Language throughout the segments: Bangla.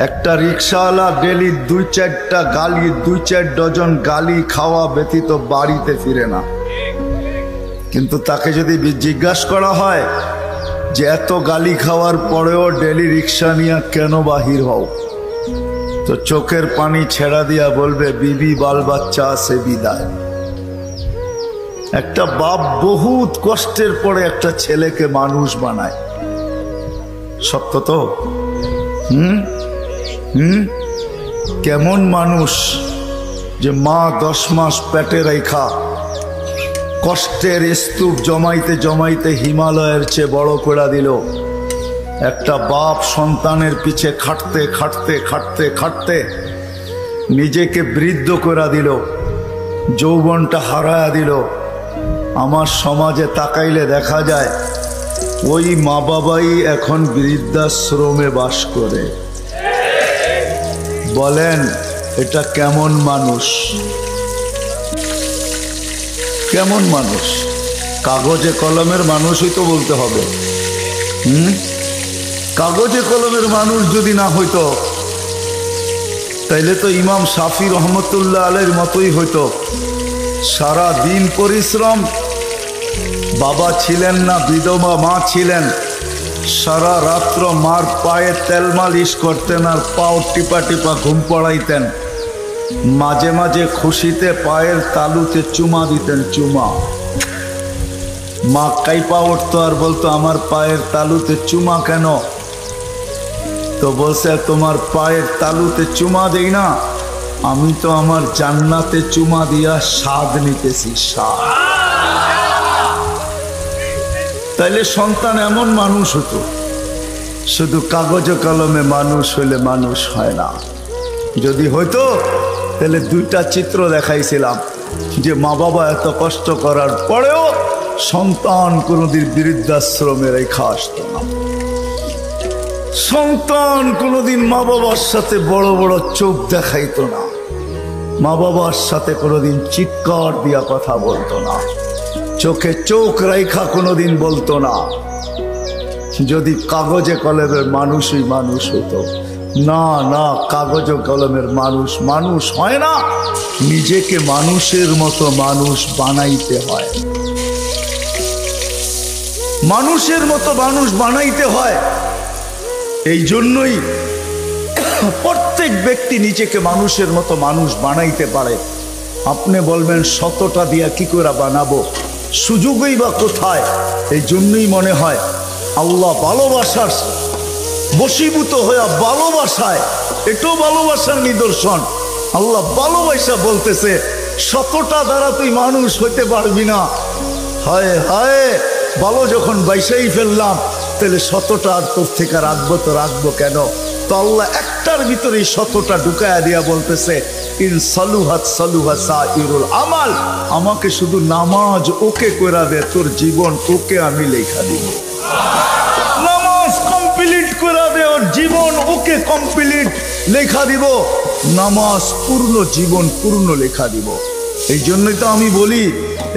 একটা রিক্সাওয়ালা ডেলি 2-4টা গালি, 2-4 ডজন গালি খাওয়া ব্যতীত বাড়িতে ফিরে না। কিন্তু তাকে যদি জিজ্ঞাসা করা হয় যে এত গালি খাওয়ার পরেও ডেলি রিক্সা নিয়ে কেন বাহির হও, তো চোখের পানি ছেড়া দিয়া বলবে বিবি বাল বাচ্চা আছে বিদায়। একটা বাপ বহুত কষ্টের পরে একটা ছেলেকে মানুষ বানায়, সত্য তো? কেমন মানুষ যে মা 10 মাস পেটে রেখা কষ্টের স্তূপ জমাইতে জমাইতে হিমালয়ের চেয়ে বড় করে দিল। একটা বাপ সন্তানের পিছে খাটতে খাটতে খাটতে খাটতে নিজেকে বৃদ্ধ করে দিল, যৌবনটা হারায়া দিল। আমার সমাজে তাকাইলে দেখা যায় ওই মা বাবাই এখন বৃদ্ধাশ্রমে বাস করে। বলেন এটা কেমন মানুষ? কেমন মানুষ? কাগজে কলমের মানুষই তো বলতে হবে। কাগজে কলমের মানুষ যদি না হইতো তাইলে তো ইমাম শাফি রহমতুল্লাহ আলাইহির মতোই হইতো। সারা দিন পরিশ্রম, বাবা ছিলেন না, বিধবা মা ছিলেন, সারা রাত্র মার পায়ে তেল মালিশ করতেন আর পাও টিপা টিপা ঘুম পড়াইতেন। মাঝে মাঝে খুশিতে পায়ের তালুতে চুমা দিতেন, চুমা। মা কাইপা উঠতো আর বলতো আমার পায়ের তালুতে চুমা কেন? তো বলছে তোমার পায়ের তালুতে চুমা দেই না, আমি তো আমার জান্নাতে চুমা দিয়া স্বাদ নিতেছি, স্বাদ। তাইলে সন্তান এমন মানুষ হতো। শুধু কাগজে কলমে মানুষ হইলে মানুষ হয় না। যদি হইতো তাহলে 2টা চিত্র দেখাইছিলাম যে মা বাবা এত কষ্ট করার পরেও সন্তান কোনোদিন বৃদ্ধাশ্রমে রেখা আসতো না। সন্তান কোনোদিন মা বাবার সাথে বড় বড় চোখ দেখাইতো না, মা বাবার সাথে কোনোদিন চিৎকার দিয়া কথা বলতো না, চোখে চোখ রেখা কোনোদিন বলতো না। যদি কাগজে কলমের মানুষই মানুষ হতো। না না, কাগজে কলমের মানুষ মানুষ হয় না, নিজেকে মানুষের মতো মানুষ বানাইতে হয়। মানুষের মতো মানুষ বানাইতে হয়। এই জন্যই প্রত্যেক ব্যক্তি নিজেকে মানুষের মতো মানুষ বানাইতে পারে। আপনি বলবেন 100টা দিয়া কি করে বানাবো, সুযোগই বা কোথায়? এই জন্যই মনে হয় আল্লাহ ভালোবাসার বশীভূত হইয়া ভালোবাসায়, এটাও ভালোবাসার নিদর্শন। আল্লাহ ভালোবাসা বলতেছে 100টা দ্বারা তুই মানুষ হইতে পারবি না। হায় হায়, ভালো যখন বাইসাই ফেললাম তাহলে 100টা আর তোর থেকে রাখবো তো রাখবো কেন? তো আল্লাহ একটার ভিতরেই 100টা ঢুকায়া দিয়া বলতেছে ইন সালুহাত সালুহা সাইরুল আমাল। আমাকে শুধু নামাজ ওকে করে দে, তোর জীবন ওকে আমি লেখা দিব। নামাজ কমপ্লিট করে দে, ওর জীবন ওকে কমপ্লিট লেখা দিব। নামাজ পূর্ণ, জীবন পূর্ণ লেখা দিব। এই জন্যই তো আমি বলি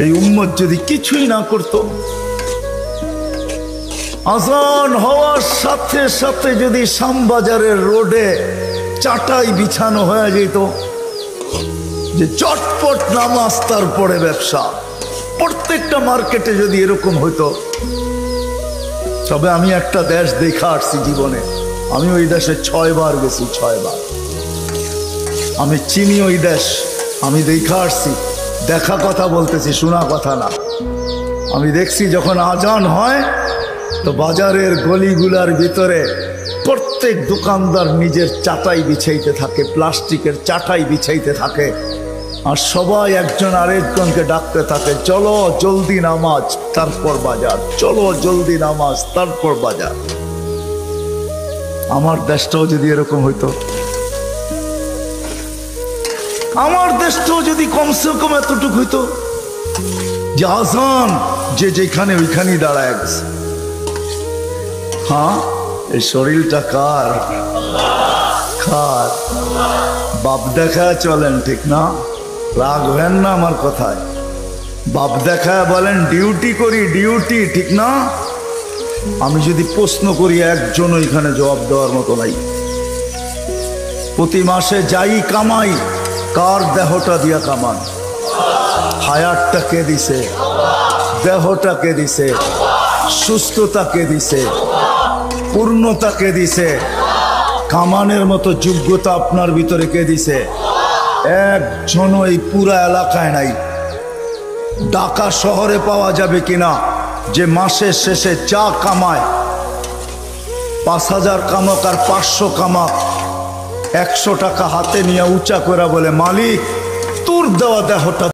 এই উম্মত যদি কিছুই না করতো, আজান হওয়ার সাথে সাথে যদি শ্যামবাজারের রোডে চাটাই বিছানো হয়ে যেত যে চটপট নামাজ তারপরে ব্যবসা, প্রত্যেকটা মার্কেটে যদি এরকম হইতো। তবে আমি একটা দেশ দেখা আসছি জীবনে, আমি ওই দেশে 6 বার গেছি, 6 বার। আমি চিনি ওই দেশ, আমি দেখা আসছি। দেখা কথা বলতেছি, শোনা কথা না। আমি দেখছি যখন আজান হয় তো বাজারের গলিগুলার ভিতরে প্রত্যেক দোকানদার নিজের চাটাই বিছাইতে থাকে, প্লাস্টিকের চাটাই বিছাইতে থাকে, আর সবাই একজন আরেকজনকে ডাকতে থাকে চলো জলদি নামাজ তারপর বাজার, চলো জলদি নামাজ তারপর বাজার। আমার দেশটাও যদি এরকম হইতো, আমার দেশটাও যদি কমসে কম এতটুকু হইতো যে আজান যে যেখানে ওইখানেই দাঁড়ায় গেছে। হ্যাঁ, এই শরীরটা কার? কার? বাপ দেখায় চলেন, ঠিক না? রাখবেন না আমার কথায়। বাপ দেখায় বলেন ডিউটি করি, ডিউটি, ঠিক না? আমি যদি প্রশ্ন করি একজন ওইখানে জবাব দেওয়ার মতো নাই। প্রতি মাসে যাই কামাই কার দেহটা দিয়া কামান? হায়াতটা কে দিছে? দেহটা কে দিছে? সুস্থতা কে দিছে? পূর্ণতা কে দিছে? কামানের মতো যোগ্যতা আপনার ভিতরে কে দিছে? একজন এই পুরা এলাকায় নাই। ঢাকা শহরে পাওয়া যাবে কিনা যে মাসের শেষে যা কামায়, 5,000 কামাক আর 500 কামাক, 100 টাকা হাতে নিয়ে উঁচা করে বলে, মালিক তোর দেওয়া দেহটা